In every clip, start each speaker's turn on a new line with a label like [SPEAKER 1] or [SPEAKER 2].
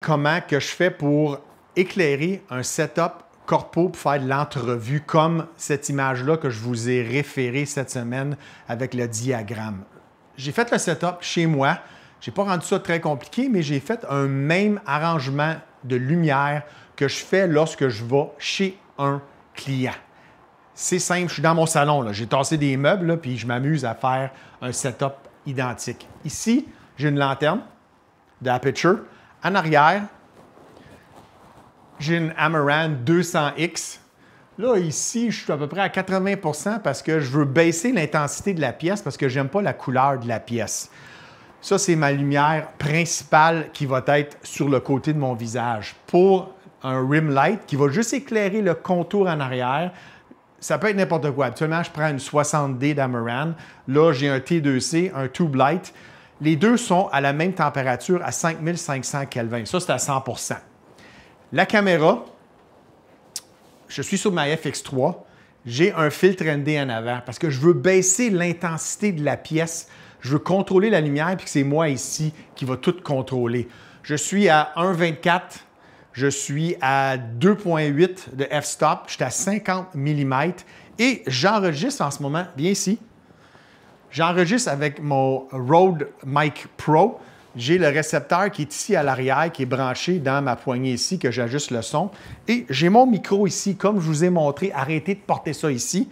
[SPEAKER 1] Comment que je fais pour éclairer un setup corpo pour faire de l'entrevue comme cette image-là que je vous ai référée cette semaine avec le diagramme. J'ai fait le setup chez moi. Je n'ai pas rendu ça très compliqué, mais j'ai fait un même arrangement de lumière que je fais lorsque je vais chez un client. C'est simple, je suis dans mon salon, j'ai tassé des meubles, là, puis je m'amuse à faire un setup identique. Ici, j'ai une lanterne d'Aperture. En arrière, j'ai une Amaran 200X. Là, ici, je suis à peu près à 80% parce que je veux baisser l'intensité de la pièce parce que je n'aime pas la couleur de la pièce. Ça, c'est ma lumière principale qui va être sur le côté de mon visage. Pour un rim light qui va juste éclairer le contour en arrière, ça peut être n'importe quoi. Habituellement, je prends une 60D d'Amaran. Là, j'ai un T2C, un Tube Light. Les deux sont à la même température, à 5500 Kelvin. Ça, c'est à 100%. La caméra, je suis sur ma FX3. J'ai un filtre ND en avant parce que je veux baisser l'intensité de la pièce. Je veux contrôler la lumière puis que c'est moi ici qui va tout contrôler. Je suis à 1,24. Je suis à 2,8 de f-stop. Je suis à 50 mm et j'enregistre en ce moment, bien ici. J'enregistre avec mon Rode Mic Pro. J'ai le récepteur qui est ici à l'arrière, qui est branché dans ma poignée ici, que j'ajuste le son. Et j'ai mon micro ici, comme je vous ai montré. Arrêtez de porter ça ici.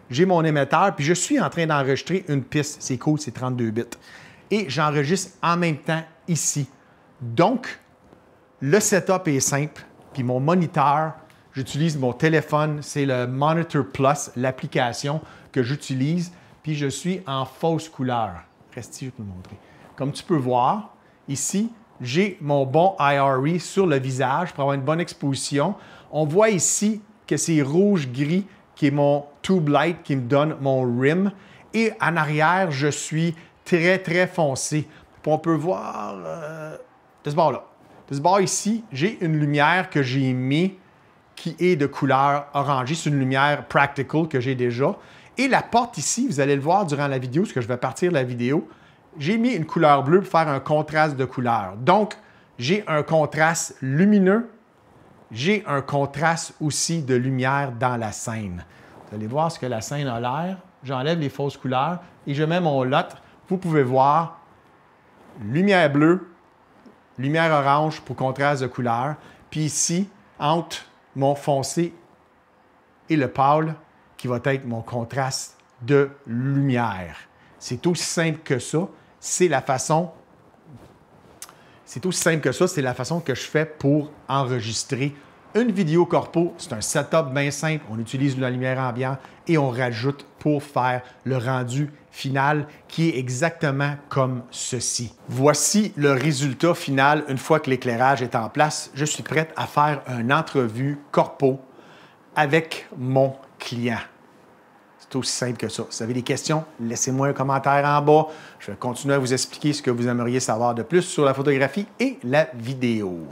[SPEAKER 1] J'ai mon émetteur, puis je suis en train d'enregistrer une piste. C'est cool, c'est 32 bits. Et j'enregistre en même temps ici. Donc, le setup est simple. Puis mon moniteur, j'utilise mon téléphone. C'est le Monitor Plus, l'application que j'utilise. Puis je suis en fausse couleur. Restez, je vais te le montrer. Comme tu peux voir, ici, j'ai mon bon IRE sur le visage pour avoir une bonne exposition. On voit ici que c'est rouge-gris qui est mon Tube Light qui me donne mon rim. Et en arrière, je suis très, très foncé. Puis on peut voir de ce bord-là. De ce bord ici, j'ai une lumière que j'ai mis qui est de couleur orangée. C'est une lumière practical que j'ai déjà. Et la porte ici, vous allez le voir durant la vidéo, parce que je vais partir de la vidéo, j'ai mis une couleur bleue pour faire un contraste de couleur. Donc, j'ai un contraste lumineux, j'ai un contraste aussi de lumière dans la scène. Vous allez voir ce que la scène a l'air. J'enlève les fausses couleurs et je mets mon lot. Vous pouvez voir lumière bleue, lumière orange pour contraste de couleur. Puis ici, entre mon foncé et le pâle, qui va être mon contraste de lumière. C'est aussi simple que ça. C'est la façon que je fais pour enregistrer une vidéo corpo. C'est un setup bien simple. On utilise de la lumière ambiante et on rajoute pour faire le rendu final qui est exactement comme ceci. Voici le résultat final une fois que l'éclairage est en place. Je suis prête à faire une entrevue corpo avec mon client. C'est aussi simple que ça. Si vous avez des questions, laissez-moi un commentaire en bas. Je vais continuer à vous expliquer ce que vous aimeriez savoir de plus sur la photographie et la vidéo.